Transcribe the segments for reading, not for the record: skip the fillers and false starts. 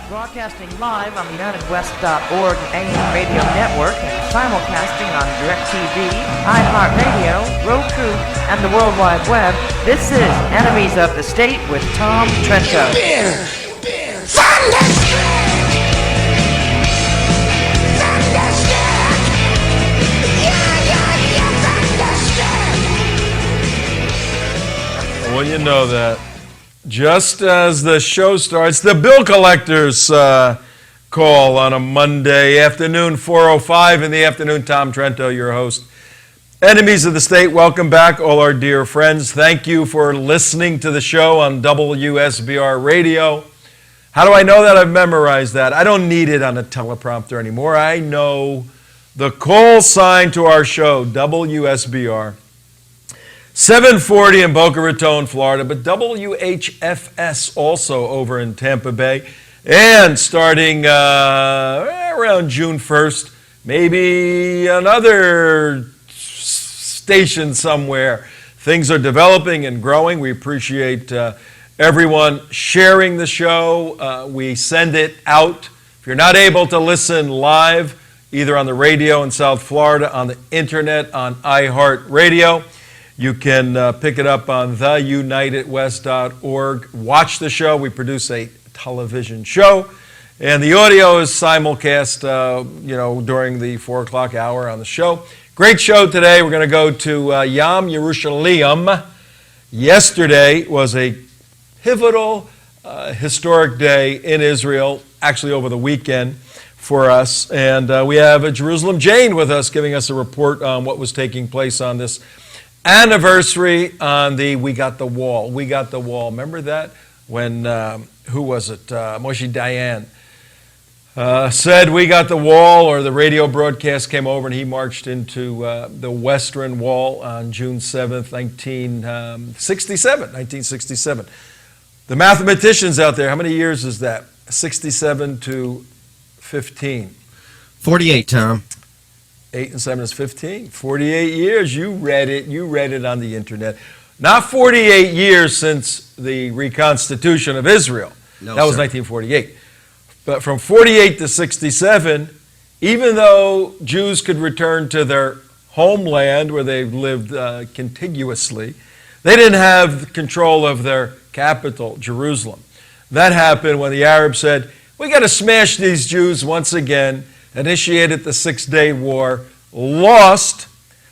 Broadcasting live on the UnitedWest.org AM radio network and simulcasting on DirecTV, iHeartRadio, Roku, and the World Wide Web, this is Enemies of the State with Tom Trento. Well, you know that. Just as the show starts, the bill collectors call on a Monday afternoon, 4:05 in the afternoon. Tom Trento, your host. Enemies of the State, welcome back, all our dear friends. Thank you for listening to the show on WSBR Radio. How do I know that? I've memorized that. I don't need it on a teleprompter anymore. I know the call sign to our show, WSBR. 740 in Boca Raton, Florida, but WHFS also over in Tampa Bay. And starting around June 1st, maybe another station somewhere. Things are developing and growing. We appreciate everyone sharing the show. We send it out. If you're not able to listen live, either on the radio in South Florida, on the internet, on iHeartRadio, you can pick it up on theunitedwest.org. Watch the show. We produce a television show. And the audio is simulcast, during the 4 o'clock hour on the show. Great show today. We're going to go to Yom Yerushlayim. Yesterday was a pivotal, historic day in Israel, actually over the weekend for us. And we have a Jerusalem Jane with us giving us a report on what was taking place on this anniversary on the We Got the Wall. We Got the Wall. Remember that? When, who was it? Moshe Dayan said We Got the Wall, or the radio broadcast came over and he marched into the Western Wall on June 7th, 1967. The mathematicians out there, how many years is that? 67 to 15. 48, Tom. 8 and 7 is 15. 48 years. You read it on the internet. Not 48 years since the reconstitution of Israel. No, that was 1948. But from 48 to 67, even though Jews could return to their homeland where they lived contiguously, they didn't have control of their capital, Jerusalem. That happened when the Arabs said, we got to smash these Jews once again, initiated the Six-Day War, lost.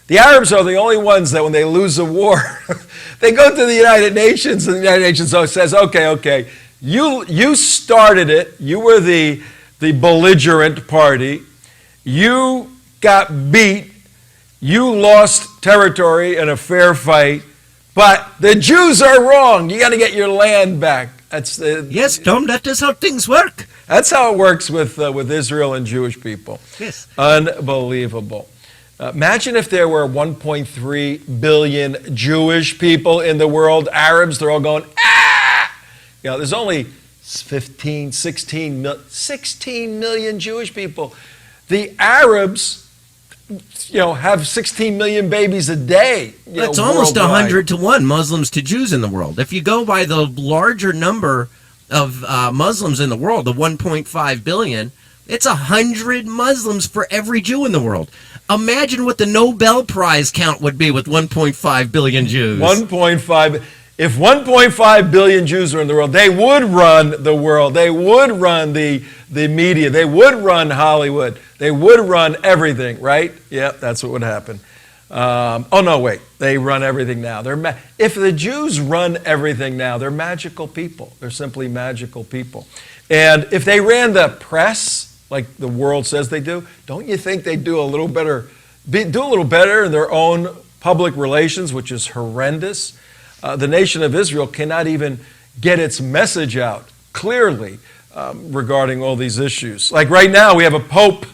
The Arabs are the only ones that when they lose a war, they go to the United Nations, and the United Nations says, okay, you started it, you were the belligerent party, you got beat, you lost territory in a fair fight, but the Jews are wrong, you got to get your land back. Yes, Tom, that is how things work. That's how it works with Israel and Jewish people. Yes. Unbelievable. Imagine if there were 1.3 billion Jewish people in the world. Arabs, they're all going, ah! There's only 16 million Jewish people. The Arabs, have 16 million babies a day. That's almost 100 to 1 Muslims to Jews in the world. If you go by the larger number of Muslims in the world, the 1.5 billion, it's 100 Muslims for every Jew in the world. Imagine what the Nobel Prize count would be with 1.5 billion Jews. If 1.5 billion Jews were in the world, they would run the world. They would run the media. They would run Hollywood. They would run everything, right? Yep, that's what would happen. They run everything now. If the Jews run everything now, they're magical people. They're simply magical people. And if they ran the press, like the world says they do, don't you think they'd do a little better in their own public relations, which is horrendous? The nation of Israel cannot even get its message out clearly regarding all these issues. Like right now, we have a pope.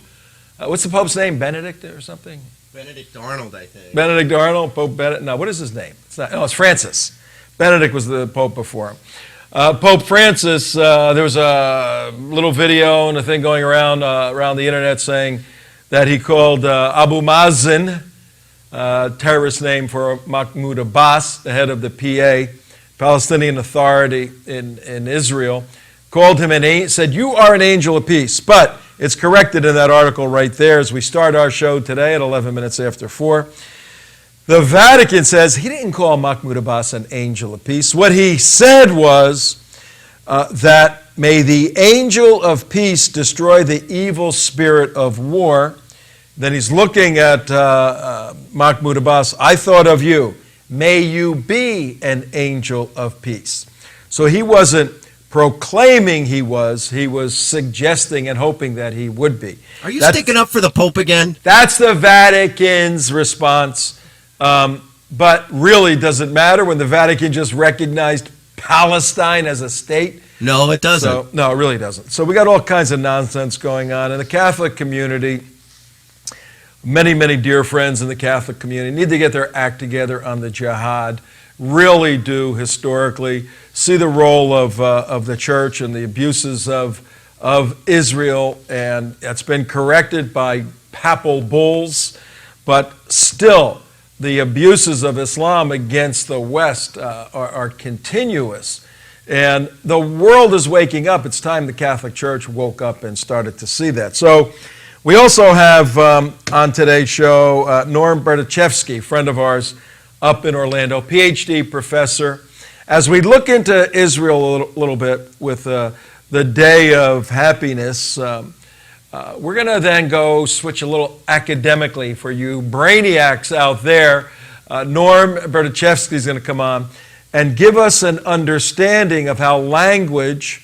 What's the pope's name? Benedict or something? Benedict Arnold, I think. Benedict Arnold, Pope Benedict. No, what is his name? It's Francis. Benedict was the pope before him. Pope Francis, there was a little video and a thing going around the internet saying that he called Abu Mazen, terrorist name for Mahmoud Abbas, the head of the PA, Palestinian Authority in Israel, called him said, "You are an angel of peace." But it's corrected in that article right there as we start our show today at 11 minutes after 4. The Vatican says he didn't call Mahmoud Abbas an angel of peace. What he said was that may the angel of peace destroy the evil spirit of war. Then he's looking at Mahmoud Abbas. "I thought of you. May you be an angel of peace." So he wasn't proclaiming he was suggesting and hoping that he would be. Are you sticking up for the Pope again? That's the Vatican's response. But really, does it matter when the Vatican just recognized Palestine as a state? No, it doesn't. So, no, it really doesn't. So we got all kinds of nonsense going on in the Catholic community. Many, many dear friends in the Catholic community need to get their act together on the jihad. Really do historically see the role of the church and the abuses of Israel, and it's been corrected by papal bulls, but still the abuses of Islam against the West are continuous. And the world is waking up. It's time the Catholic Church woke up and started to see that. So we also have on today's show Norm Berdichevsky, friend of ours up in Orlando, PhD professor. As we look into Israel a little bit with the Day of Happiness, we're going to then go switch a little academically for you brainiacs out there. Norm Berdichevsky is going to come on and give us an understanding of how language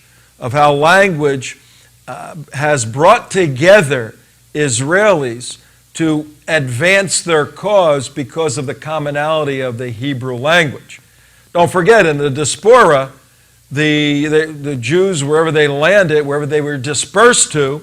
has brought together Israelis to advance their cause because of the commonality of the Hebrew language. Don't forget, in the diaspora, the Jews, wherever they landed, wherever they were dispersed to,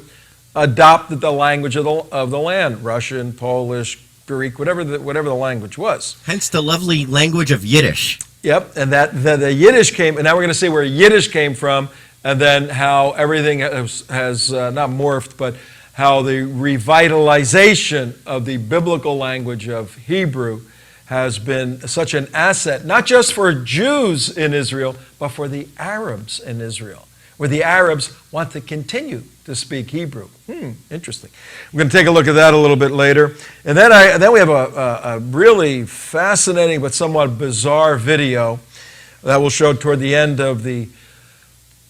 adopted the language of the land, Russian, Polish, Greek, whatever the language was. Hence the lovely language of Yiddish. Yep, and the Yiddish came, and now we're going to see where Yiddish came from, and then how everything has not morphed, but how the revitalization of the biblical language of Hebrew has been such an asset, not just for Jews in Israel, but for the Arabs in Israel, where the Arabs want to continue to speak Hebrew. Interesting. We're going to take a look at that a little bit later. And then we have a really fascinating but somewhat bizarre video that we'll show toward the end of the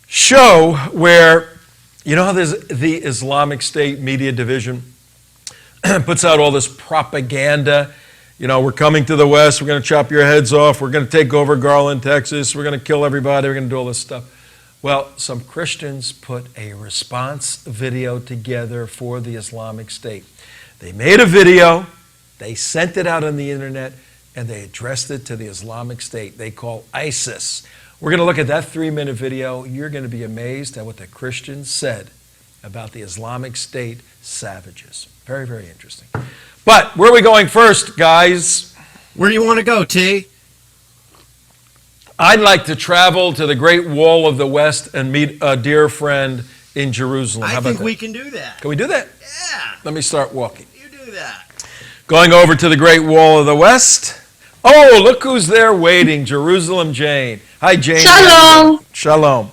show where, you know how there's the Islamic State media division puts out all this propaganda. You know, we're coming to the West, we're going to chop your heads off, we're going to take over Garland, Texas, we're going to kill everybody, we're going to do all this stuff. Well, some Christians put a response video together for the Islamic State. They made a video, they sent it out on the internet, and they addressed it to the Islamic State. They call ISIS. We're going to look at that 3-minute video. You're going to be amazed at what the Christians said about the Islamic State savages. Very, very interesting. But where are we going first, guys? Where do you want to go, T? I'd like to travel to the Great Wall of the West and meet a dear friend in Jerusalem. I think we can do that. Can we do that? Yeah. Let me start walking. You do that. Going over to the Great Wall of the West. Oh, look who's there waiting. Jerusalem Jane. Hi, Jane. Shalom. Shalom.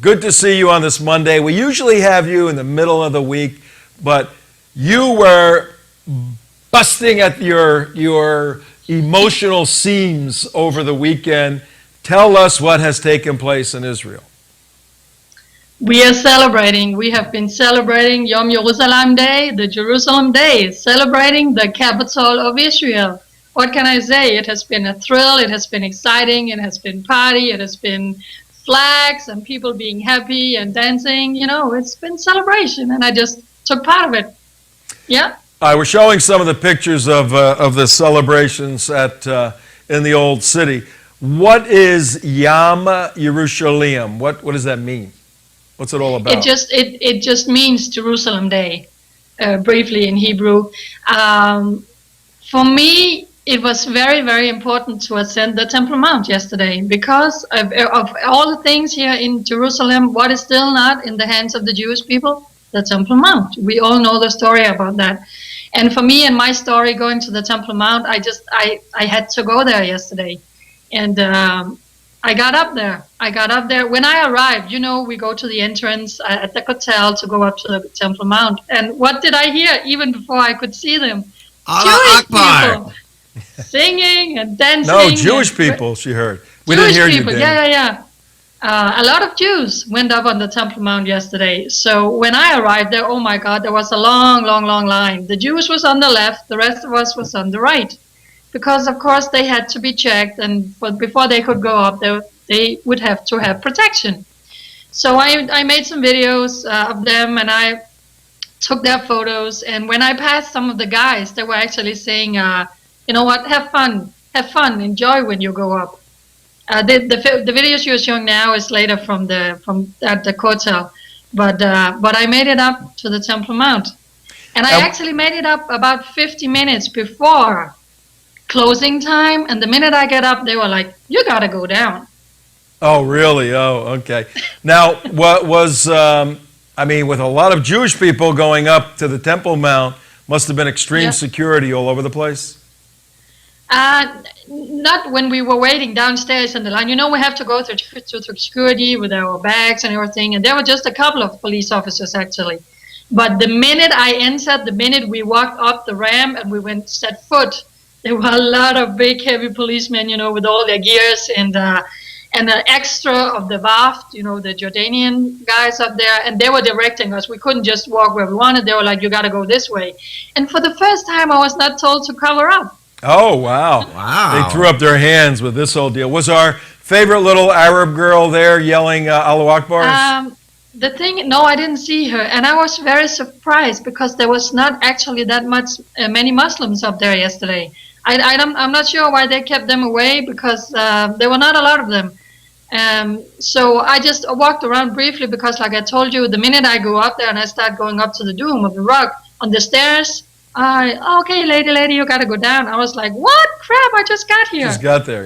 Good to see you on this Monday. We usually have you in the middle of the week, but you were busting at your emotional seams over the weekend. Tell us what has taken place in Israel. We are celebrating. We have been celebrating Yom Yerushlayim Day, the Jerusalem Day, celebrating the capital of Israel. What can I say? It has been a thrill. It has been exciting. It has been party. It has been flags and people being happy and dancing. You know, it's been celebration, and I just took part of it. Yeah. We're showing some of the pictures of the celebrations in the old city. What is Yom Yerushlayim? What does that mean? What's it all about? It just means Jerusalem Day, briefly in Hebrew. For me, it was very, very important to ascend the Temple Mount yesterday because of all the things here in Jerusalem. What is still not in the hands of the Jewish people? The Temple Mount. We all know the story about that. And for me and my story going to the Temple Mount, I had to go there yesterday. And I got up there. When I arrived, we go to the entrance at the hotel to go up to the Temple Mount. And what did I hear even before I could see them? Allah Akbar. People singing and dancing. No, Jewish people, she heard. We Jewish didn't hear people, you, Dan. yeah. A lot of Jews went up on the Temple Mount yesterday. So when I arrived there, oh my God, there was a long line. The Jews was on the left, the rest of us was on the right. Because, of course, they had to be checked, but before they could go up, they would have to have protection. So I made some videos of them, and I took their photos. And when I passed some of the guys, they were actually saying, you know what, have fun, enjoy when you go up. The videos you're showing now is later from at the hotel, but I made it up to the Temple Mount, and I actually made it up about 50 minutes before closing time. And the minute I get up, they were like, "You got to go down." Oh, really? Oh, okay. Now, what was, with a lot of Jewish people going up to the Temple Mount, must have been extreme security all over the place? Not when we were waiting downstairs in the line. We have to go through security with our bags and everything. And there were just a couple of police officers, actually. But the minute I entered, the minute we walked up the ramp and we set foot, there were a lot of big, heavy policemen, with all their gears and the extra of the Waft, the Jordanian guys up there, and they were directing us. We couldn't just walk where we wanted. They were like, "You got to go this way." And for the first time, I was not told to cover up. Oh, wow. They threw up their hands with this whole deal. Was our favorite little Arab girl there yelling Allahu Akbar? No, I didn't see her. And I was very surprised because there was not actually that many Muslims up there yesterday. I'm not sure why they kept them away because there were not a lot of them. So I just walked around briefly because, like I told you, the minute I go up there and I start going up to the Dome of the Rock on the stairs, okay, lady, you got to go down. I was like, what crap? I just got here. Just got there.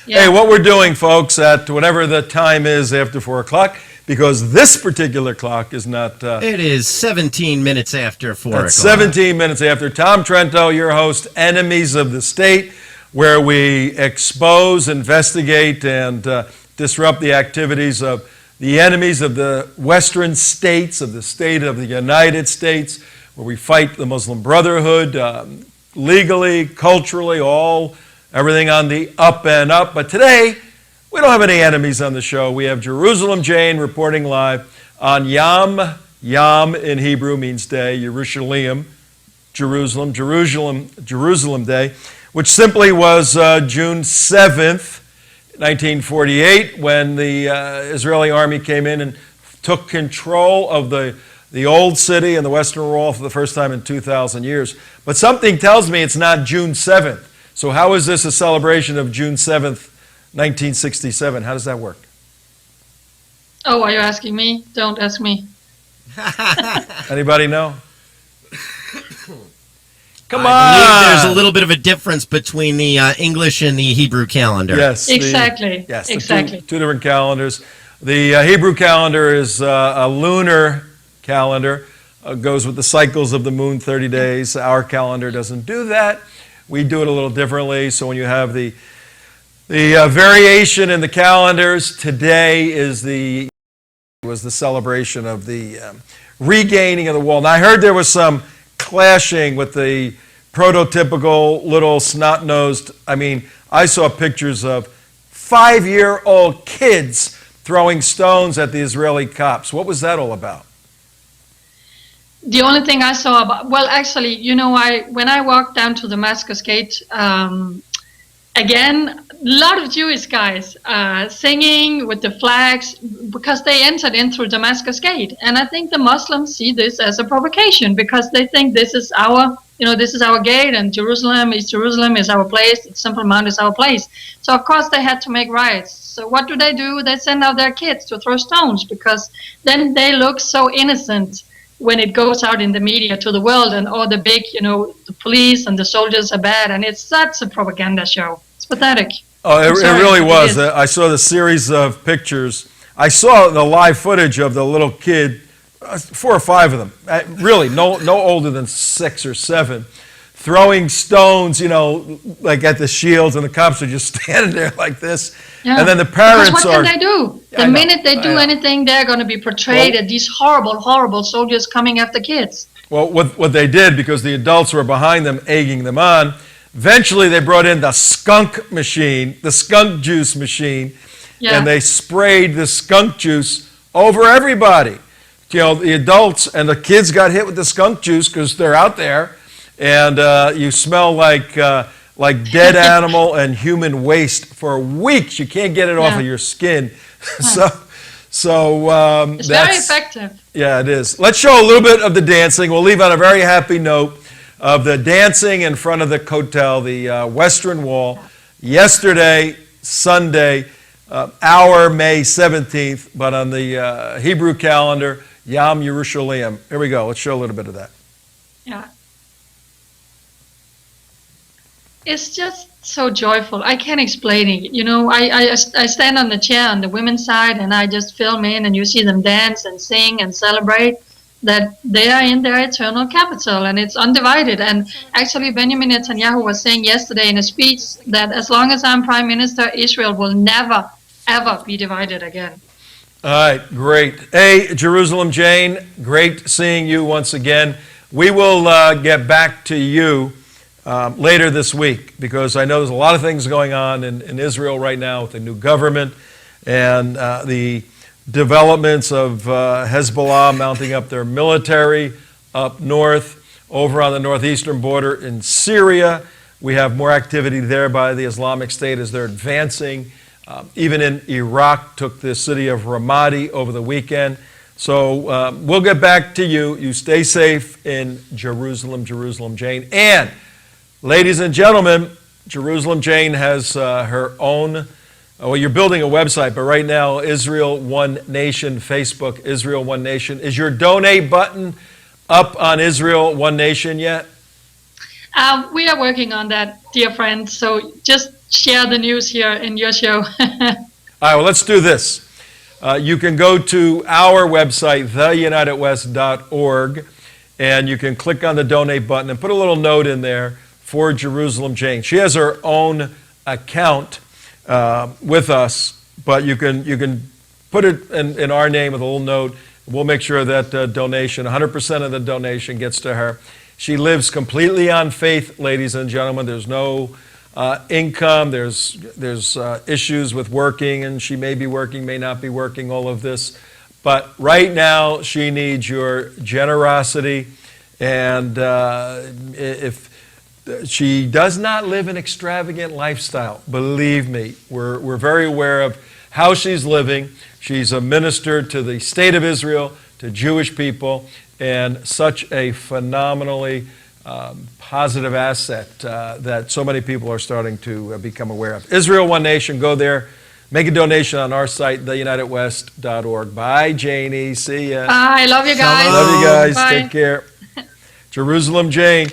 Yeah. Hey, what we're doing, folks, at whatever the time is after 4 o'clock, because this particular clock is not. It is 17 minutes after 4 o'clock. 17 minutes after. Tom Trento, your host, Enemies of the State, where we expose, investigate, and disrupt the activities of the enemies of the Western states, of the state of the United States, where we fight the Muslim Brotherhood legally, culturally, everything on the up and up. But today, we don't have any enemies on the show. We have Jerusalem Jane reporting live on Yom in Hebrew means day, Yerushlayim, Jerusalem Day, which simply was June 7th, 1948, when the Israeli army came in and took control of the old city and the Western Wall for the first time in 2,000 years. But something tells me it's not June 7th. So how is this a celebration of June 7th, 1967? How does that work? Oh, are you asking me? Don't ask me. Anybody know? Come on! I believe there's a little bit of a difference between the English and the Hebrew calendar. Yes. Exactly. Two different calendars. The Hebrew calendar is a lunar calendar, goes with the cycles of the moon, 30 days. Our calendar doesn't do that. We do it a little differently. So when you have the variation in the calendars, today was the celebration of the regaining of the wall. Now I heard there was some clashing with the prototypical little snot-nosed. I saw pictures of 5-year-old kids throwing stones at the Israeli cops. What was that all about? The only thing I saw when I walked down to Damascus Gate, again, a lot of Jewish guys singing with the flags because they entered in through Damascus Gate. And I think the Muslims see this as a provocation because they think this is our gate, and Jerusalem is our place, the Temple Mount is our place. So of course they had to make riots. So what do? They send out their kids to throw stones because then they look so innocent when it goes out in the media to the world and all the big, the police and the soldiers are bad, and it's such a propaganda show. It's pathetic. Oh, it really was. I saw the series of pictures. I saw the live footage of the little kid, 4 or 5 of them, really no older than 6 or 7, throwing stones, like at the shields, and the cops are just standing there like this. Yeah. And then the parents because what can they do? The minute they do anything, they're going to be portrayed as these horrible, horrible soldiers coming after kids. Well, what they did, because the adults were behind them, egging them on, eventually they brought in the skunk machine, the skunk juice machine, and they sprayed the skunk juice over everybody. The adults and the kids got hit with the skunk juice because they're out there, and you smell like dead animal and human waste for weeks. You can't get it off of your skin. So it's very effective. Yeah, it is. Let's show a little bit of the dancing. We'll leave on a very happy note of the dancing in front of the Kotel, the Western Wall, yesterday, Sunday, our May 17th, but on the Hebrew calendar, Yom Yerushlayim. Here we go. Let's show a little bit of that. Yeah. It's just so joyful. I can't explain it. I stand on the chair on the women's side, and I just film in, and you see them dance and sing and celebrate that they are in their eternal capital, and it's undivided. And actually, Benjamin Netanyahu was saying yesterday in a speech that as long as I'm prime minister, Israel will never, ever be divided again. All right, great. Hey, Jerusalem Jane, great seeing you once again. We will get back to you later this week, because I know there's a lot of things going on in Israel right now with the new government and the developments of Hezbollah mounting up their military up north, over on the northeastern border in Syria. We have more activity there by the Islamic State as they're advancing. Even in Iraq, took the city of Ramadi over the weekend. So we'll get back to you. You stay safe in Jerusalem, Jerusalem Jane. And ladies and gentlemen, Jerusalem Jane has her own, well, you're building a website, but right now, Israel One Nation, Facebook, Israel One Nation. Is your donate button up on Israel One Nation yet? We are working on that, dear friend. So just share the news here in your show. All right, well, let's do this. You can go to our website, theunitedwest.org, and you can click on the donate button and put a little note in there for Jerusalem Jane. She has her own account with us, but you can put it in our name with a little note. We'll make sure that donation, 100% of the donation gets to her. She lives completely on faith, ladies and gentlemen. There's no income. There's issues with working, and she may be working, may not be working, all of this. But right now, she needs your generosity. And if she does not live an extravagant lifestyle, believe me, we're very aware of how she's living. She's a minister to the state of Israel, to Jewish people, and such a phenomenally positive asset that so many people are starting to become aware of. Israel One Nation, go there. Make a donation on our site, theunitedwest.org. Bye, Janie. See ya. Bye. Love you guys. Love you guys. Bye. Take care. Jerusalem Jane.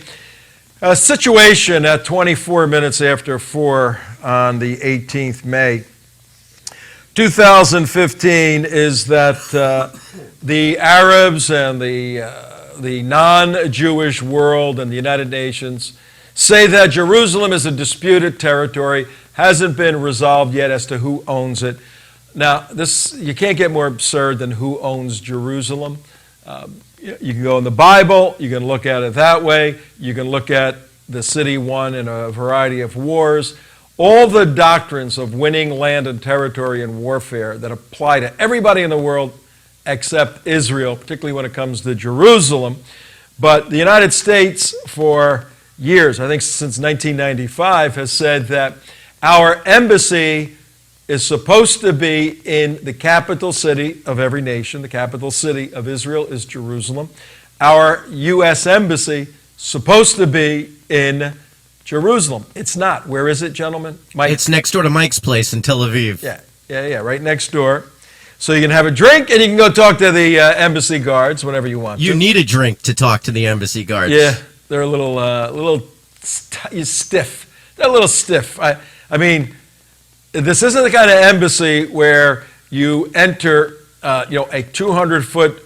A situation at 24 minutes after 4 on the 18th May. 2015 is that the Arabs and the non-Jewish world and the United Nations say that Jerusalem is a disputed territory, hasn't been resolved yet as to who owns it. Now, you can't get more absurd than who owns Jerusalem. You can go in the Bible, you can look at it that way, you can look at the city won in a variety of wars. All the doctrines of winning land and territory in warfare that apply to everybody in the world except Israel, particularly when it comes to Jerusalem. But the United States, for years, I think since 1995, has said that our embassy is supposed to be in the capital city of every nation. The capital city of Israel is Jerusalem. Our U.S. embassy supposed to be in Jerusalem. It's not. Where is it, gentlemen? Mike? It's next door to Mike's place in Tel Aviv. Yeah, right next door. So you can have a drink and you can go talk to the embassy guards whenever you want. You need a drink to talk to the embassy guards. Yeah, they're a little stiff. They're a little stiff. I mean, this isn't the kind of embassy where you enter, a 200-foot.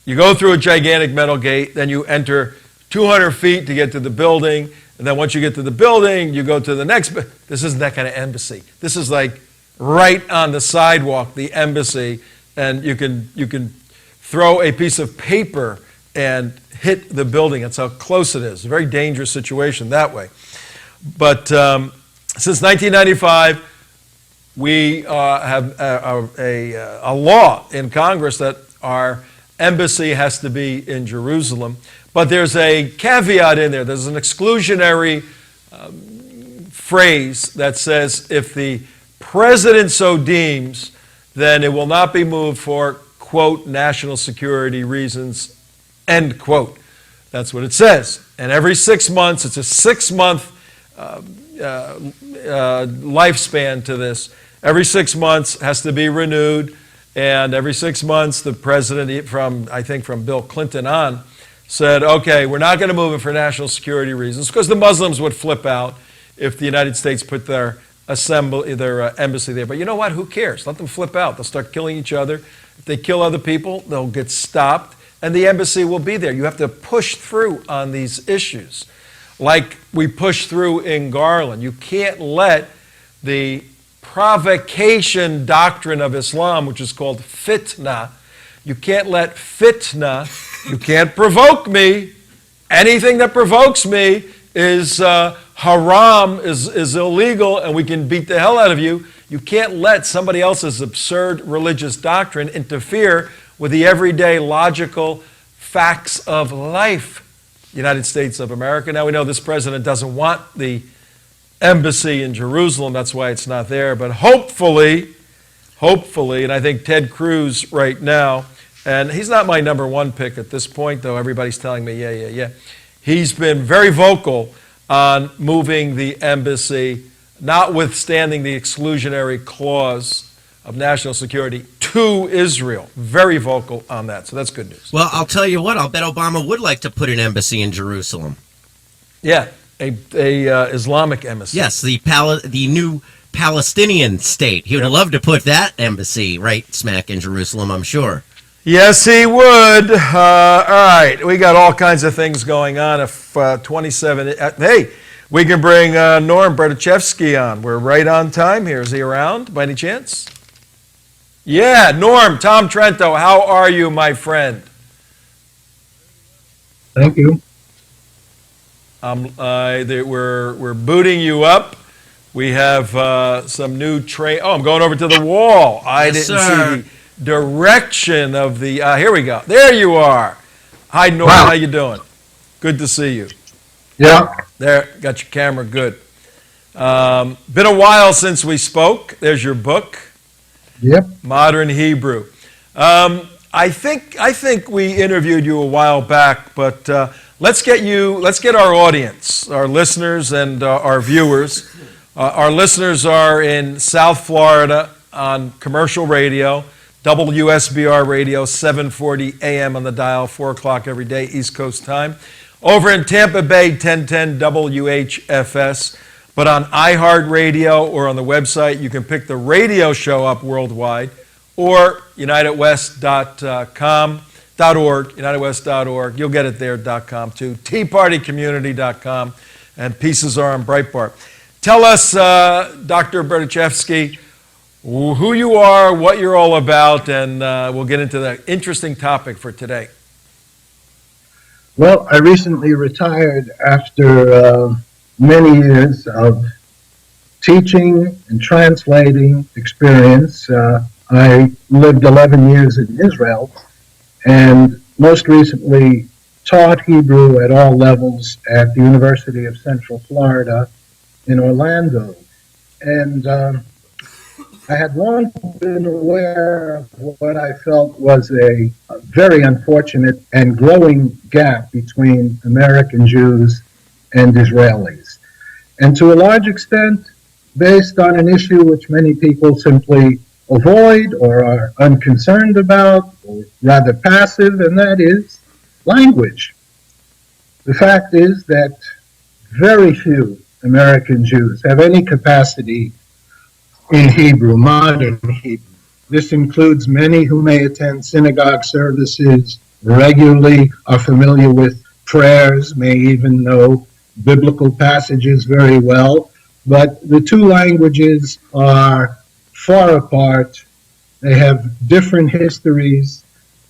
You go through a gigantic metal gate, then you enter 200 feet to get to the building. And then once you get to the building, you go to the next. This isn't that kind of embassy. This is like right on the sidewalk, the embassy, and you can throw a piece of paper and hit the building. That's how close it is. A very dangerous situation that way. But since 1995, we have a law in Congress that our embassy has to be in Jerusalem. But there's a caveat in there. There's an exclusionary phrase that says if the president so deems, then it will not be moved for, quote, national security reasons, end quote. That's what it says. And every 6 months, it's a 6-month lifespan to this. Every 6 months has to be renewed. And every 6 months, the president, from Bill Clinton on, said, okay, we're not going to move it for national security reasons, because the Muslims would flip out if the United States put their embassy there. But you know what? Who cares? Let them flip out. They'll start killing each other. If they kill other people, they'll get stopped, and the embassy will be there. You have to push through on these issues, like we push through in Garland. You can't let the provocation doctrine of Islam, which is called fitna, you can't let fitna, you can't provoke me. Anything that provokes me is haram, is illegal, and we can beat the hell out of you. You can't let somebody else's absurd religious doctrine interfere with the everyday logical facts of life. United States of America. Now we know this president doesn't want the embassy in Jerusalem. That's why it's not there. But hopefully, and I think Ted Cruz right now, and he's not my number one pick at this point, though everybody's telling me, yeah. He's been very vocal on moving the embassy, notwithstanding the exclusionary clause of national security, to Israel. Very vocal on that. So that's good news. Well, I'll tell you what, I'll bet Obama would like to put an embassy in Jerusalem. Yeah, a Islamic embassy. Yes, the new Palestinian state. He would love to put that embassy right smack in Jerusalem, I'm sure. Yes, he would. All right, we got all kinds of things going on. If 27, hey, we can bring Norm Berdichevsky on. We're right on time here. Is he around by any chance? Yeah, Norm, Tom Trento, how are you, my friend? Thank you. We're booting you up. We have some new train. Oh, I'm going over to the wall. I didn't see the direction of the. Here we go. There you are. Hi, Norm. Wow. How you doing? Good to see you. Yeah. There, got your camera good. Been a while since we spoke. There's your book. Yep. Modern Hebrew. I think we interviewed you a while back, but let's get our audience, our listeners and our viewers. Our listeners are in South Florida on commercial radio, WSBR radio, 740 AM on the dial, 4 o'clock every day, East Coast time. Over in Tampa Bay, 1010 WHFS. But on iHeartRadio or on the website, you can pick the radio show up worldwide, or UnitedWest.org, UnitedWest.org. You'll get it there, .com too. TeaPartyCommunity.com, and pieces are on Breitbart. Tell us, Dr. Berdichevsky, who you are, what you're all about, and we'll get into the interesting topic for today. Well, I recently retired after many years of teaching and translating experience. I lived 11 years in Israel and most recently taught Hebrew at all levels at the University of Central Florida in Orlando. And I had long been aware of what I felt was a very unfortunate and growing gap between American Jews and Israelis. And to a large extent, based on an issue which many people simply avoid or are unconcerned about, or rather passive, and that is language. The fact is that very few American Jews have any capacity in Hebrew, modern Hebrew. This includes many who may attend synagogue services regularly, are familiar with prayers, may even know biblical passages very well, but the two languages are far apart. They have different histories,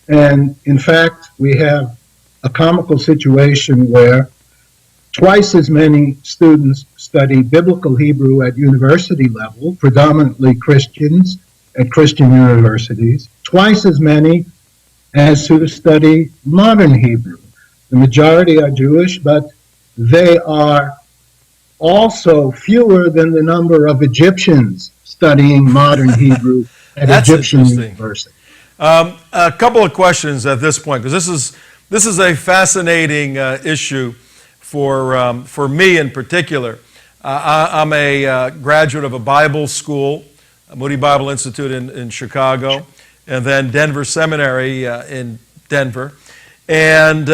and in fact, we have a comical situation where twice as many students study biblical Hebrew at university level, predominantly Christians at Christian universities, twice as many as who study modern Hebrew. The majority are Jewish, but they are also fewer than the number of Egyptians studying modern Hebrew at That's Egyptian interesting. university. A couple of questions at this point, because this is a fascinating issue for me in particular. I'm a graduate of a Bible school, Moody Bible Institute in Chicago, and then Denver Seminary in Denver. And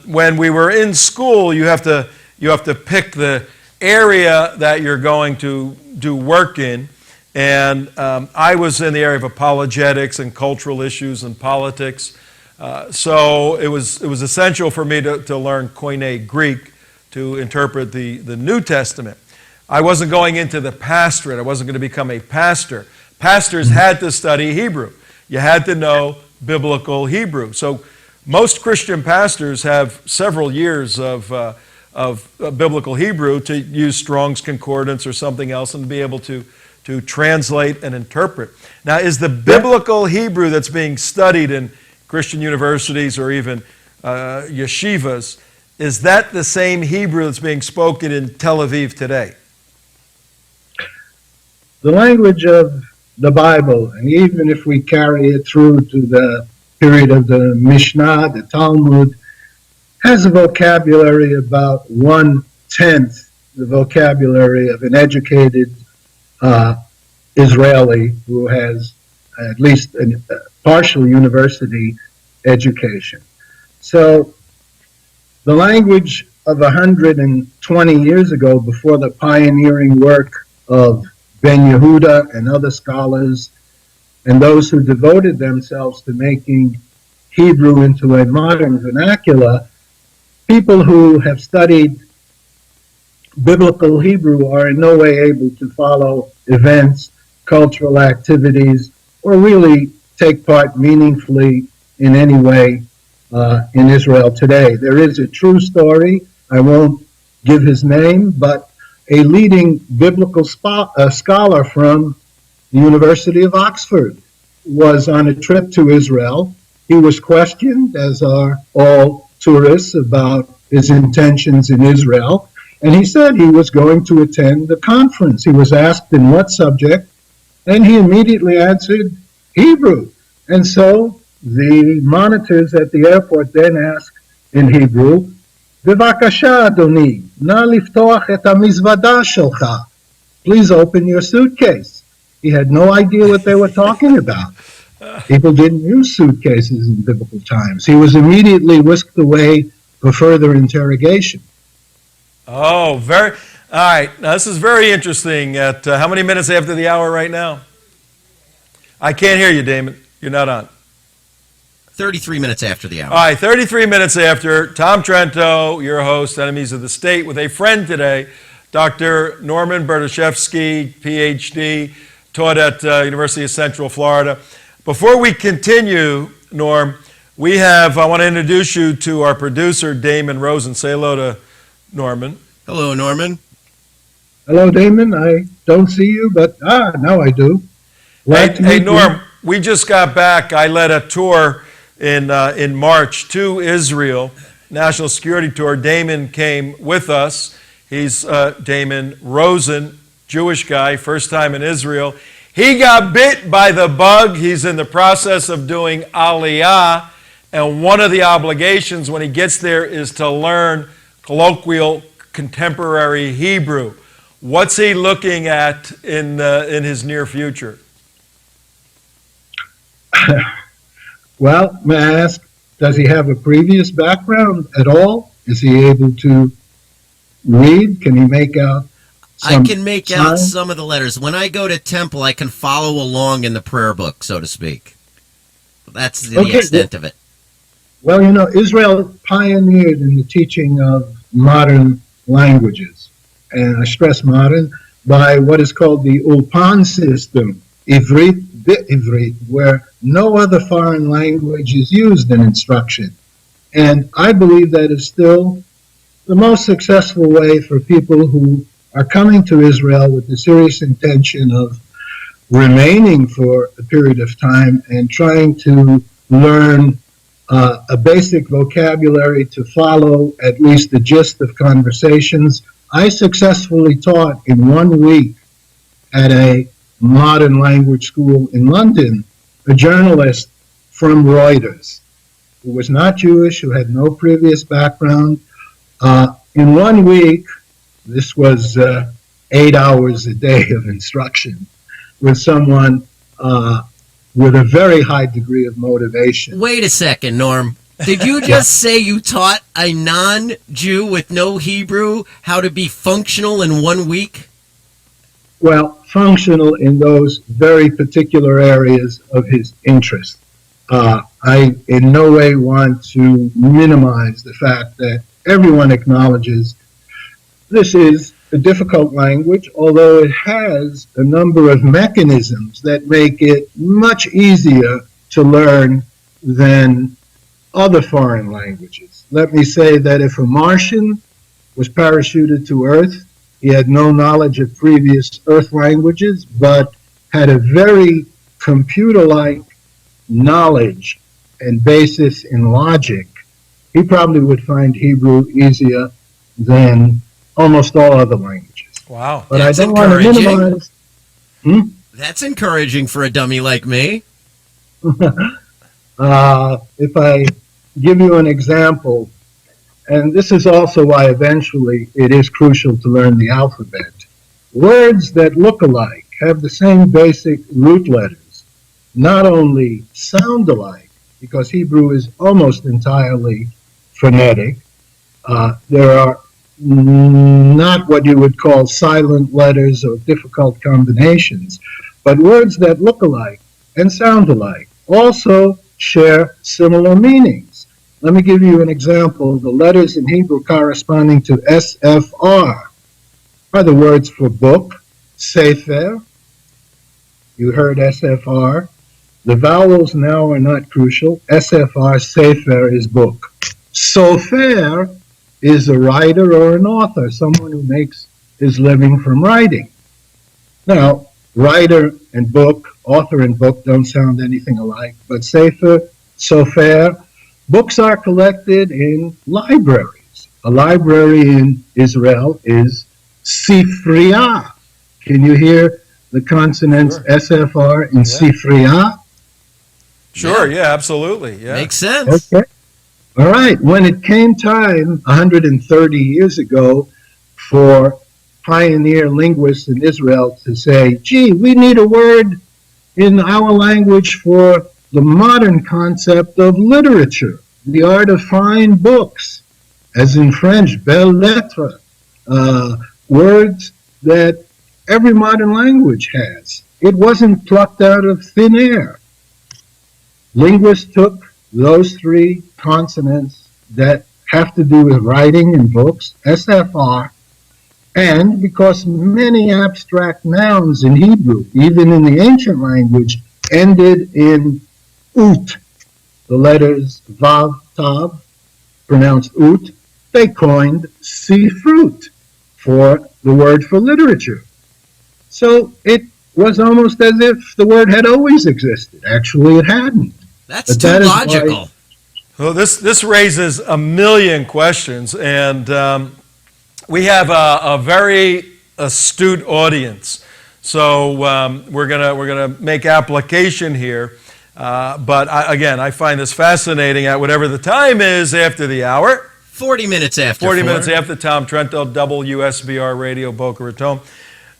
when we were in school, you have to pick the area that you're going to do work in. And I was in the area of apologetics and cultural issues and politics. So it was essential for me to learn Koine Greek to interpret the New Testament. I wasn't going into the pastorate. I wasn't going to become a pastor. Pastors had to study Hebrew. You had to know biblical Hebrew. So most Christian pastors have several years of biblical Hebrew to use Strong's Concordance or something else and be able to translate and interpret. Now, is the biblical Hebrew that's being studied in Christian universities or even yeshivas, is that the same Hebrew that's being spoken in Tel Aviv today? The language of the Bible, and even if we carry it through to the period of the Mishnah, the Talmud, has a vocabulary about 1/10 the vocabulary of an educated Israeli who has at least a partial university education. So the language of 120 years ago, before the pioneering work of Ben Yehuda and other scholars, and those who devoted themselves to making Hebrew into a modern vernacular, people who have studied biblical Hebrew are in no way able to follow events, cultural activities, or really take part meaningfully in any way in Israel today. There is a true story. I won't give his name, but a leading biblical scholar from the University of Oxford was on a trip to Israel. He was questioned, as are all tourists, about his intentions in Israel, and he said he was going to attend the conference. He was asked in what subject, and he immediately answered Hebrew. And so the monitors at the airport then asked in Hebrew, "Bevakasha, Adoni, na liftoach et hamizvada shelcha." Please open your suitcase. He had no idea what they were talking about. People didn't use suitcases in biblical times. He was immediately whisked away for further interrogation. Oh, all right. Now, this is very interesting. At how many minutes after the hour right now? I can't hear you, Damon. You're not on. 33 minutes after the hour. All right, 33 minutes after. Tom Trento, your host, Enemies of the State, with a friend today, Dr. Norman Berdichevsky, PhD, taught at University of Central Florida. Before we continue, Norm, I want to introduce you to our producer, Damon Rosen. Say hello to Norman. Hello, Norman. Hello, Damon. I don't see you, but now I do. Hey, Norm, we just got back. I led a tour in March to Israel, national security tour. Damon came with us. He's Damon Rosen, Jewish guy, first time in Israel. He got bit by the bug. He's in the process of doing Aliyah, and one of the obligations when he gets there is to learn colloquial contemporary Hebrew. What's he looking at in his near future? Well, may I ask, does he have a previous background at all? Is he able to read? Can he make out I can make out some of the letters. When I go to temple, I can follow along in the prayer book, so to speak. That's the extent of it. Well, Israel pioneered in the teaching of modern languages, and I stress modern, by what is called the Ulpan system, Ivrit Ivrit, where no other foreign language is used in instruction. And I believe that is still the most successful way for people who are coming to Israel with the serious intention of remaining for a period of time and trying to learn a basic vocabulary to follow at least the gist of conversations. I successfully taught in 1 week at a modern language school in London a journalist from Reuters who was not Jewish, who had no previous background. In 1 week, this was 8 hours a day of instruction with someone with a very high degree of motivation. Wait a second, Norm. Did you just say you taught a non-Jew with no Hebrew how to be functional in 1 week? Well, functional in those very particular areas of his interest. I in no way want to minimize the fact that everyone acknowledges this is a difficult language, although it has a number of mechanisms that make it much easier to learn than other foreign languages. Let me say that if a Martian was parachuted to Earth, he had no knowledge of previous Earth languages, but had a very computer-like knowledge and basis in logic, he probably would find Hebrew easier than almost all other languages. Wow. But That's I don't want to encouraging. minimize. That's encouraging for a dummy like me. If I give you an example, and this is also why eventually it is crucial to learn the alphabet. Words that look alike, have the same basic root letters, not only sound alike, because Hebrew is almost entirely phonetic. There are not what you would call silent letters or difficult combinations, but words that look alike and sound alike also share similar meanings. Let me give you an example. The letters in Hebrew corresponding to SFR are the words for book, sefer. You heard SFR. The vowels now are not crucial. SFR, sefer, is book. Sofer is a writer or an author, someone who makes his living from writing. Now, writer and book, author and book don't sound anything alike, but sefer, sofer, books are collected in libraries. A library in Israel is sifriya. Can you hear the consonants SFR in sifriya? Sure, yeah, absolutely. Yeah. Makes sense. Okay. All right. When it came time 130 years ago for pioneer linguists in Israel to say, gee, we need a word in our language for the modern concept of literature, the art of fine books, as in French, belles lettres, words that every modern language has. It wasn't plucked out of thin air. Linguists took those three consonants that have to do with writing and books, SFR, and because many abstract nouns in Hebrew, even in the ancient language, ended in ut, the letters vav, tav, pronounced ut, they coined sifrut for the word for literature. So it was almost as if the word had always existed. Actually, it hadn't. That's But too that is logical. Well, this raises a million questions, and we have a very astute audience. So we're gonna make application here. But I find this fascinating at whatever the time is after the hour. 40 minutes after 40 4. minutes after Tom Trento, WSBR Radio, Boca Raton.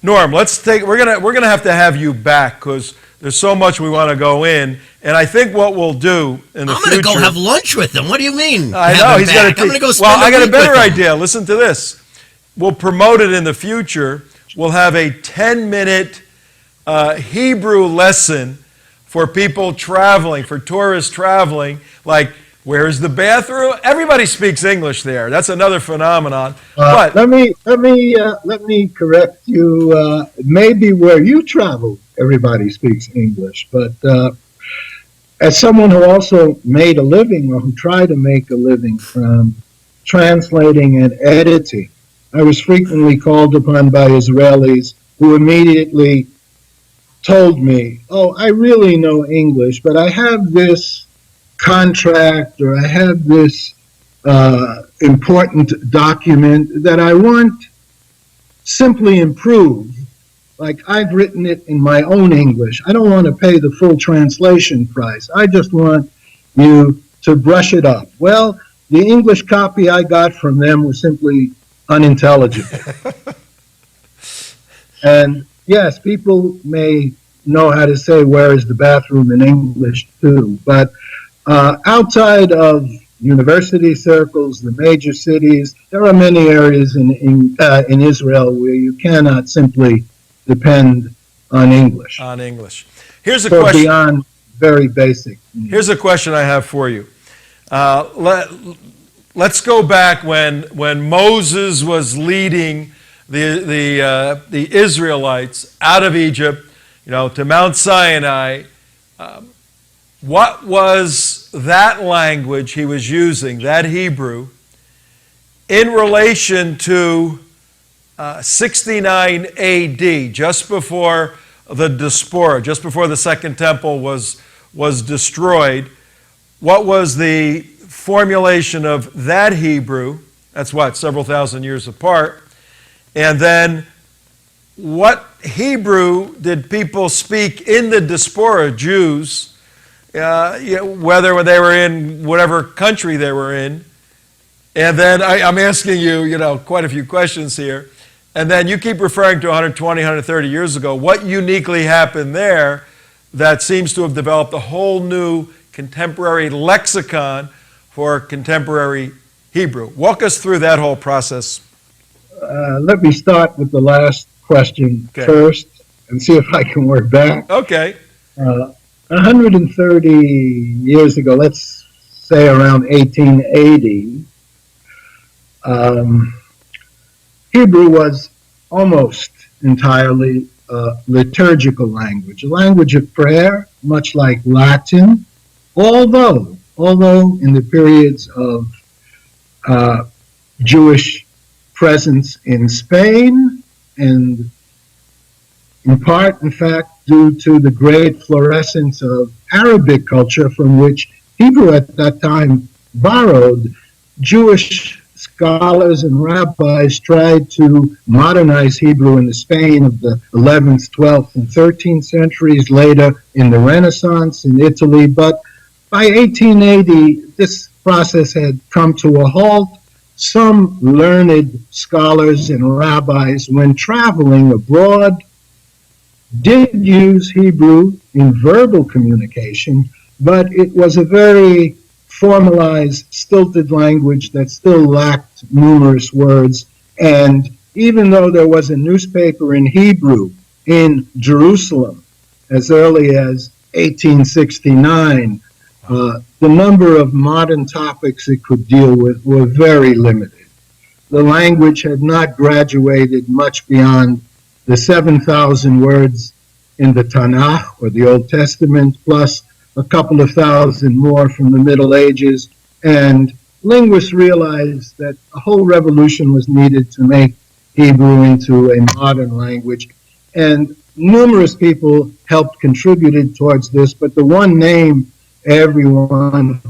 Norm, we're gonna have to have you back because there's so much we want to go in, and I think what we'll do in the future. I'm going to go have lunch with him. What do you mean? I know he's going to. I'm going to go spend Well, I got a week better with him. idea. Listen to this. We'll promote it in the future. We'll have a 10-minute Hebrew lesson for people traveling, for tourists traveling, like Where's the bathroom? Everybody speaks English there. That's another phenomenon. But let me correct you. Maybe where you travel, everybody speaks English. But as someone who also made a living, or who tried to make a living from translating and editing, I was frequently called upon by Israelis who immediately told me, "Oh, I really know English, but I have this contract, or I have this important document that I want simply improved. Like, I've written it in my own English. I don't want to pay the full translation price. I just want you to brush it up." Well, the English copy I got from them was simply unintelligible. And yes, people may know how to say "where is the bathroom" in English too, but outside of university circles, the major cities, there are many areas in Israel where you cannot simply depend on English. On English. Here's a question. Beyond very basic. Here's a question I have for you. Let's go back when Moses was leading the Israelites out of Egypt, to Mount Sinai. What was that language he was using, that Hebrew, in relation to 69 AD, just before the diaspora, just before the Second Temple was destroyed? What was the formulation of that Hebrew? That's several thousand years apart. And then what Hebrew did people speak in the diaspora, Jews, whether they were in whatever country they were in? And then I'm asking you, quite a few questions here. And then you keep referring to 120, 130 years ago. What uniquely happened there that seems to have developed a whole new contemporary lexicon for contemporary Hebrew? Walk us through that whole process. Let me start with the last question first and see if I can work back. Okay. 130 years ago, let's say around 1880, Hebrew was almost entirely a liturgical language, a language of prayer, much like Latin, although in the periods of Jewish presence in Spain, and in part, in fact, due to the great florescence of Arabic culture from which Hebrew at that time borrowed, Jewish scholars and rabbis tried to modernize Hebrew in the Spain of the 11th, 12th, and 13th centuries, later in the Renaissance in Italy. But by 1880, this process had come to a halt. Some learned scholars and rabbis, when traveling abroad, did use Hebrew in verbal communication, but it was a very formalized, stilted language that still lacked numerous words. And even though there was a newspaper in Hebrew in Jerusalem as early as 1869, the number of modern topics it could deal with were very limited. The language had not graduated much beyond the 7,000 words in the Tanakh, or the Old Testament, plus a couple of thousand more from the Middle Ages. And linguists realized that a whole revolution was needed to make Hebrew into a modern language. And numerous people helped contributed towards this, but the one name everyone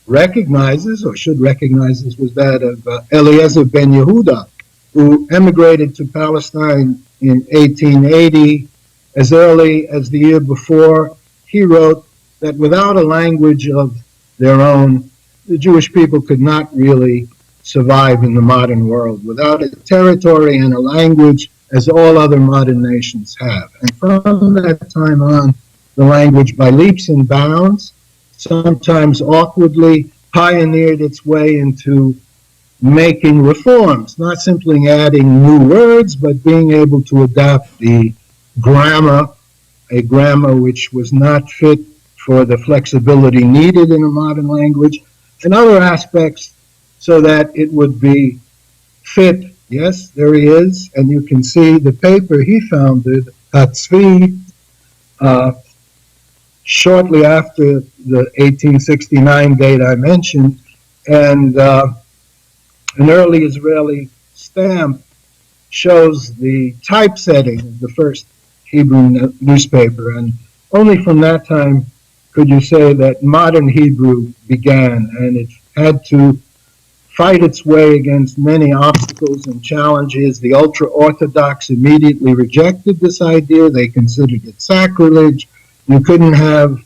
recognizes, or should recognize, was that of Eliezer ben Yehuda, who emigrated to Palestine in 1880. As early as the year before, he wrote that without a language of their own, the Jewish people could not really survive in the modern world, without a territory and a language as all other modern nations have. And from that time on, the language, by leaps and bounds, sometimes awkwardly, pioneered its way into making reforms, not simply adding new words, but being able to adapt the grammar, a grammar which was not fit for the flexibility needed in a modern language. and other aspects so that it would be fit. Yes, there he is, and you can see the paper he founded, Tzvi, shortly after the 1869 date I mentioned, and an early Israeli stamp shows the typesetting of the first Hebrew newspaper, and only from that time could you say that modern Hebrew began, and it had to fight its way against many obstacles and challenges. The ultra-Orthodox immediately rejected this idea. They considered it sacrilege. You couldn't have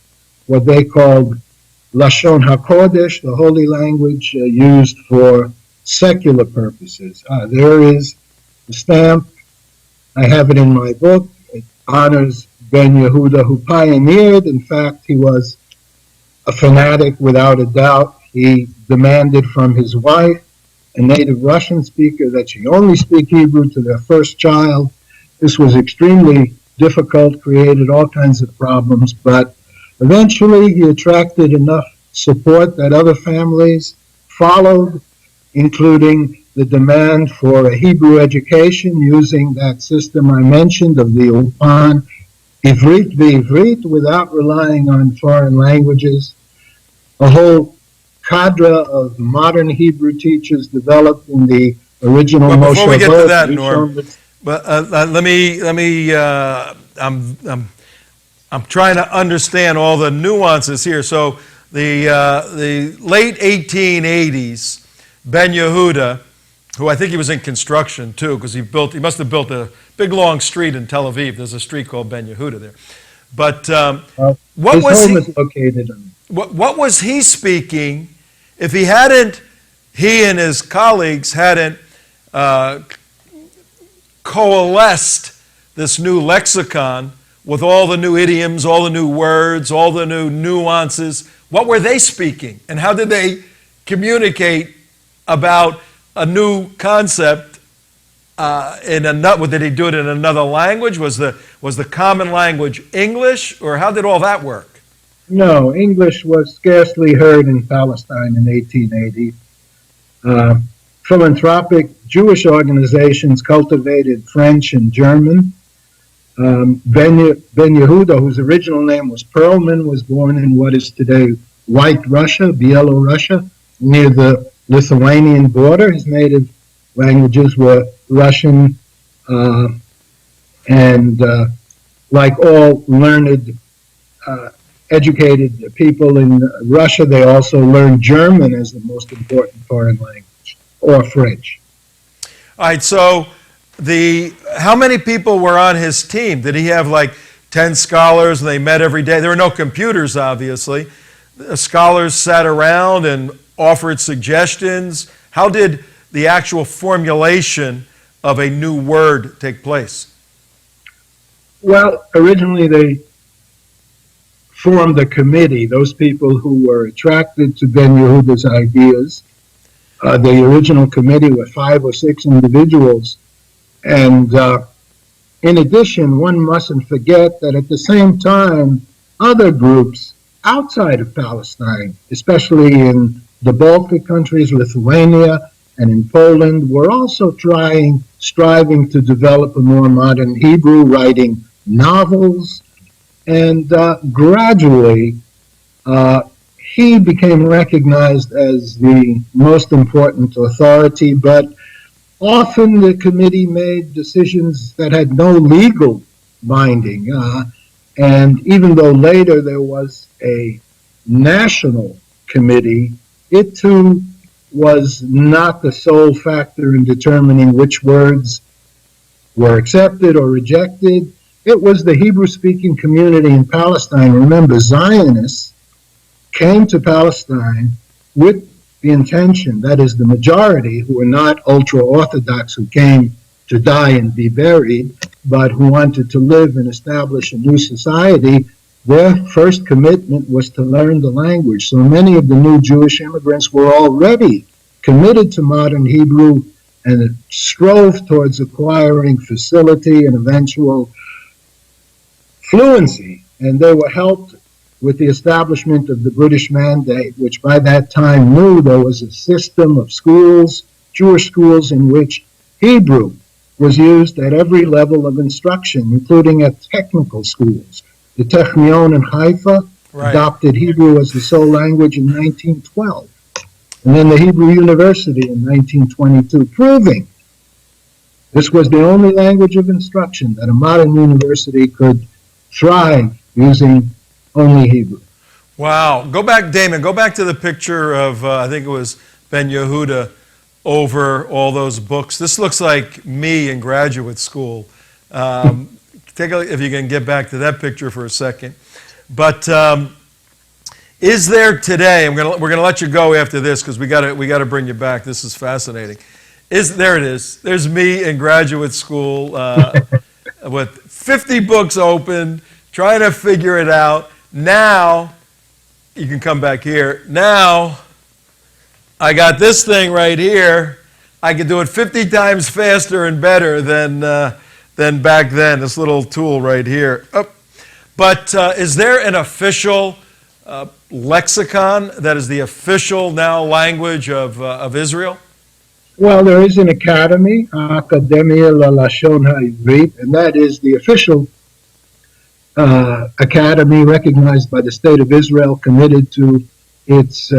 what they called Lashon HaKodesh, the holy language, used for secular purposes. There is the stamp. I have it in my book. It honors Ben Yehuda, who pioneered. In fact, he was a fanatic without a doubt. He demanded from his wife, a native Russian speaker, that she only speak Hebrew to their first child. This was extremely difficult, created all kinds of problems, but eventually he attracted enough support that other families followed, including the demand for a Hebrew education using that system I mentioned of the Ulpan, Ivrit v'Ivrit, without relying on foreign languages. A whole cadre of modern Hebrew teachers developed in the original Moshe. Before we get to that, Norm, but I'm trying to understand all the nuances here. So the late 1880s, Ben Yehuda, who I think he was in construction too, because he must have built a big long street in Tel Aviv. There's a street called Ben Yehuda there. But what was his home is located on. What was he speaking? If he and his colleagues hadn't coalesced this new lexicon with all the new idioms, all the new words, all the new nuances, what were they speaking? And how did they communicate about a new concept did he do it in another language? Was the common language English, or how did all that work? No, English was scarcely heard in Palestine in 1880. Philanthropic Jewish organizations cultivated French and German. Ben Yehuda, whose original name was Perlman, was born in what is today White Russia, Bielorussia, near the Lithuanian border. His native languages were Russian, and like all learned, educated people in Russia, they also learned German as the most important foreign language, or French. All right, so how many people were on his team? Did he have like 10 scholars and they met every day? There were no computers, obviously. The scholars sat around and offered suggestions. How did the actual formulation of a new word take place? Well, originally they formed a committee, those people who were attracted to Ben Yehuda's ideas. The original committee were 5 or 6 individuals. And in addition, one mustn't forget that at the same time, other groups outside of Palestine, especially in the Baltic countries, Lithuania, and in Poland, were also striving to develop a more modern Hebrew, writing novels. And gradually, he became recognized as the most important authority, but often the committee made decisions that had no legal binding. And even though later there was a national committee, it too was not the sole factor in determining which words were accepted or rejected. It was the Hebrew-speaking community in Palestine. Remember, Zionists came to Palestine with the intention, that is, the majority, who were not ultra-Orthodox, who came to die and be buried, but who wanted to live and establish a new society. Their first commitment was to learn the language. So many of the new Jewish immigrants were already committed to modern Hebrew and strove towards acquiring facility and eventual fluency. And they were helped with the establishment of the British Mandate, which by that time knew there was a system of schools, Jewish schools, in which Hebrew was used at every level of instruction, including at technical schools. The Technion in Haifa adopted Hebrew as the sole language in 1912, and then the Hebrew University in 1922, proving this was the only language of instruction that a modern university could thrive using only Hebrew. Wow. Go back, Damon, go back to the picture of, I think it was Ben Yehuda over all those books. This looks like me in graduate school. Take a look if you can get back to that picture for a second. But is there today, we're gonna let you go after this because we gotta bring you back. This is fascinating. There it is. There's me in graduate school with 50 books open, trying to figure it out. Now, you can come back here. Now, I got this thing right here. I can do it 50 times faster and better than back then, this little tool right here. Oh. But is there an official lexicon that is the official now language of Israel? Well, there is an academy, Academia LaLashon HaIvrit, and that is the official academy recognized by the State of Israel, committed to its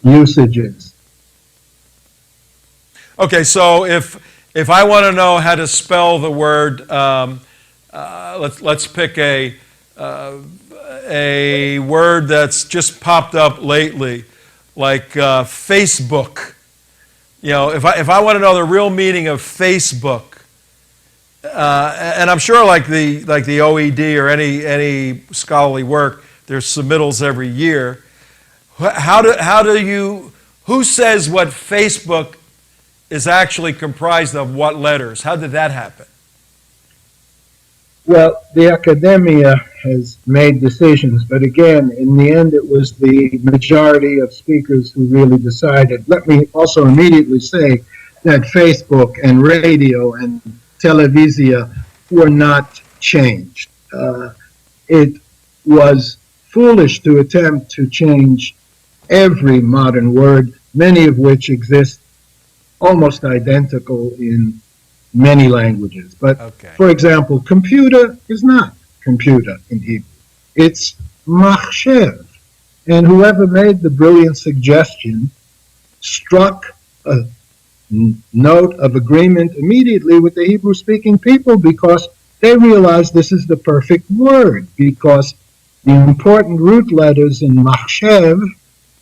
usages. Okay, so if I want to know how to spell the word, let's pick a word that's just popped up lately, like Facebook. You know, if I want to know the real meaning of Facebook, and I'm sure like the OED or any scholarly work, there's submittals every year. Who says what Facebook is actually comprised of what letters? How did that happen? Well, the academia has made decisions, but again, in the end, it was the majority of speakers who really decided. Let me also immediately say that Facebook and radio and televisia were not changed. It was foolish to attempt to change every modern word, many of which exist almost identical in many languages. But, for example, computer is not computer in Hebrew. It's machshev. And whoever made the brilliant suggestion struck a note of agreement immediately with the Hebrew-speaking people, because they realized this is the perfect word, because the important root letters in machshev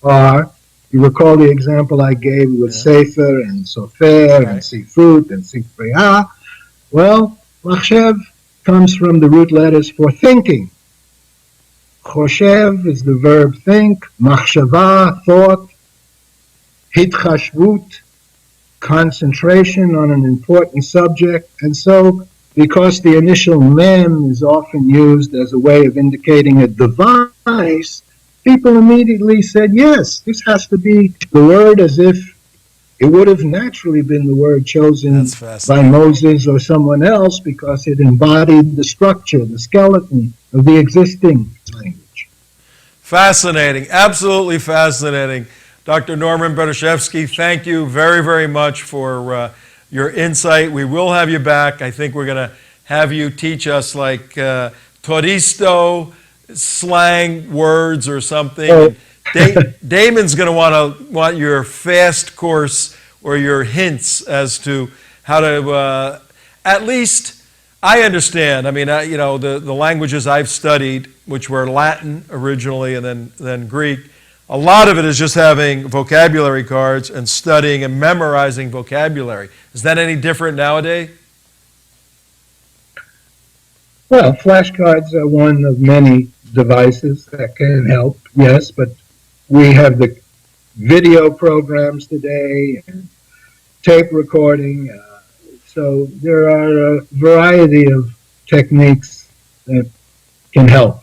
are, you recall the example I gave with Sefer and Sofer and Sifrut and Sifriah. Well, machshev comes from the root letters for thinking. Choshev is the verb think, machshava, thought, hitchashvut, concentration on an important subject. And so, because the initial mem is often used as a way of indicating a device, people immediately said, yes, this has to be the word, as if it would have naturally been the word chosen by Moses or someone else, because it embodied the structure, the skeleton of the existing language. Fascinating, absolutely fascinating. Dr. Norman Berdichevsky, thank you very, very much for your insight. We will have you back. I think we're going to have you teach us like Toristo slang words or something. Damon's going to want your fast course or your hints as to how to, at least I understand. I mean, the languages I've studied, which were Latin originally and then Greek, a lot of it is just having vocabulary cards and studying and memorizing vocabulary. Is that any different nowadays? Well, flashcards are one of many devices that can help, yes, but we have the video programs today and tape recording, so there are a variety of techniques that can help.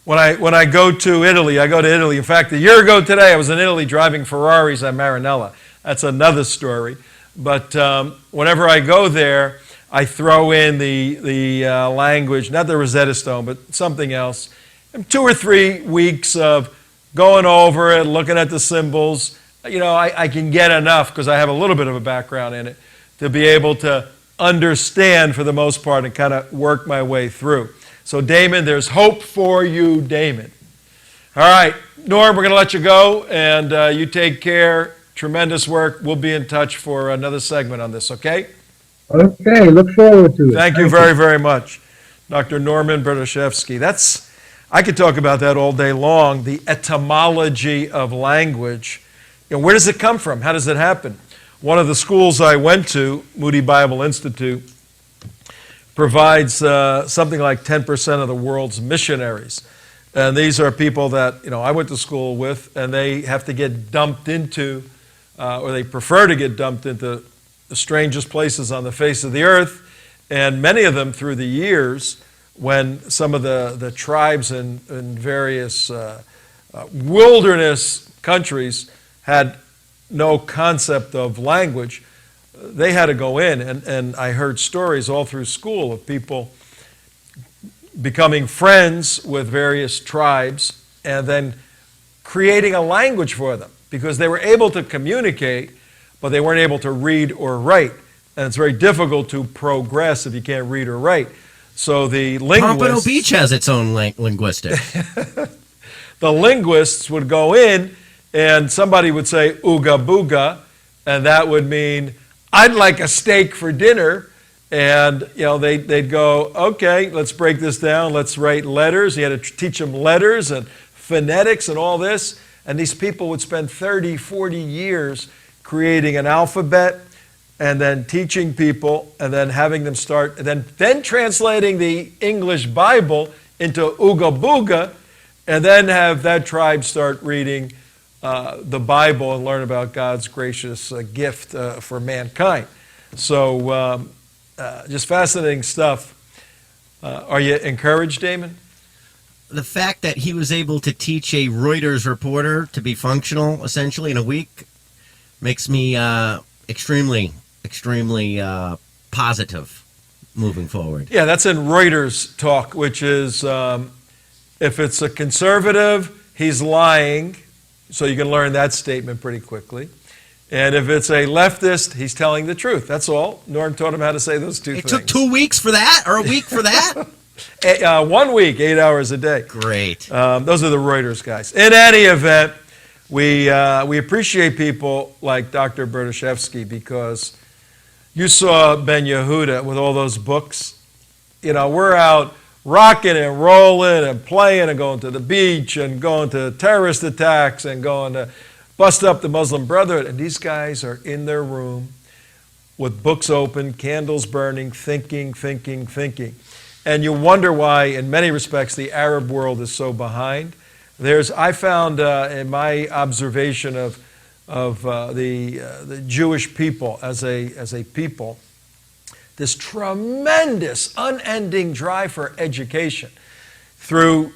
When I go to Italy, In fact, a year ago today, I was in Italy driving Ferraris at Maranello. That's another story. But whenever I go there, I throw in the language, not the Rosetta Stone, but something else. 2 or 3 weeks of going over it, looking at the symbols, I can get enough because I have a little bit of a background in it to be able to understand for the most part and kind of work my way through. So Damon, there's hope for you, Damon. All right, Norm, we're going to let you go, and you take care. Tremendous work. We'll be in touch for another segment on this, okay? Okay, look forward to it. Thank you very, very much. Dr. Norman Berdichevsky. I could talk about that all day long, the etymology of language. Where does it come from? How does it happen? One of the schools I went to, Moody Bible Institute, provides something like 10% of the world's missionaries. And these are people that, I went to school with, and they have to get dumped into, or they prefer to get dumped into the strangest places on the face of the earth. And many of them through the years, when some of the tribes in various wilderness countries had no concept of language, they had to go in. And I heard stories all through school of people becoming friends with various tribes and then creating a language for them because they were able to communicate, but they weren't able to read or write. And it's very difficult to progress if you can't read or write. So the linguists... Pompano Beach has its own linguistics. The linguists would go in and somebody would say, ooga booga, and that would mean, I'd like a steak for dinner. And, they'd go, okay, let's break this down. Let's write letters. You had to teach them letters and phonetics and all this. And these people would spend 30, 40 years creating an alphabet and then teaching people and then having them start, and then translating the English Bible into Ooga Booga, and then have that tribe start reading the Bible and learn about God's gracious gift for mankind. So just fascinating stuff. Are you encouraged, Damon? The fact that he was able to teach a Reuters reporter to be functional essentially in a week makes me extremely positive moving forward. Yeah, that's in Reuters talk, which is if it's a conservative, he's lying. So you can learn that statement pretty quickly. And if it's a leftist, he's telling the truth. That's all. Norm taught him how to say those two things. It took 2 weeks for that, or a week for that? 1 week, 8 hours a day. Great. Those are the Reuters guys. In any event, we appreciate people like Dr. Berdichevsky because you saw Ben Yehuda with all those books. We're out rocking and rolling and playing and going to the beach and going to terrorist attacks and going to bust up the Muslim Brotherhood. And these guys are in their room with books open, candles burning, thinking. And you wonder why, in many respects, the Arab world is so behind. I found in my observation of the Jewish people as a people, this tremendous, unending drive for education. Through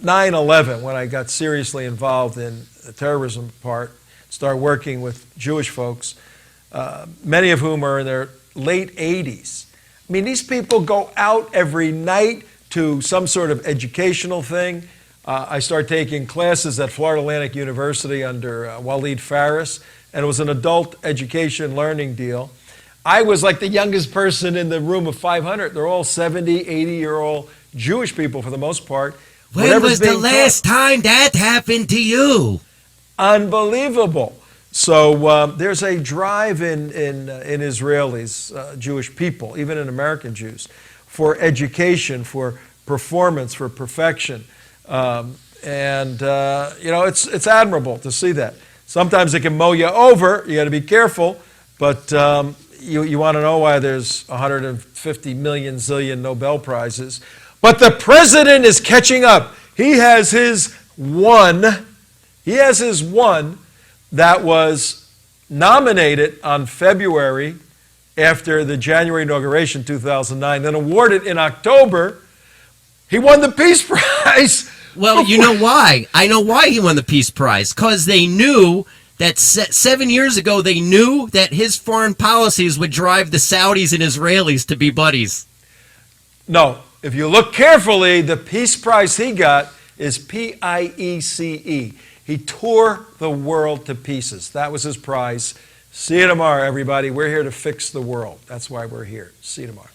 9/11, when I got seriously involved in the terrorism part, started working with Jewish folks, many of whom are in their late 80s. I mean, these people go out every night to some sort of educational thing. I started taking classes at Florida Atlantic University under Waleed Faris, and it was an adult education learning deal. I was like the youngest person in the room of 500. They're all 70, 80-year-old Jewish people for the most part. When was the last time that happened to you? Unbelievable. So there's a drive in Israelis, Jewish people, even in American Jews, for education, for performance, for perfection. It's admirable to see that. Sometimes it can mow you over. You got to be careful. But you want to know why there's 150 million zillion Nobel Prizes. But the president is catching up. He has his one that was nominated on February after the January inauguration, 2009, then awarded in October. He won the Peace Prize. Well, you know why? I know why he won the Peace Prize. Because they knew that 7 years ago, they knew that his foreign policies would drive the Saudis and Israelis to be buddies. No. If you look carefully, the Peace Prize he got is Piece. He tore the world to pieces. That was his prize. See you tomorrow, everybody. We're here to fix the world. That's why we're here. See you tomorrow.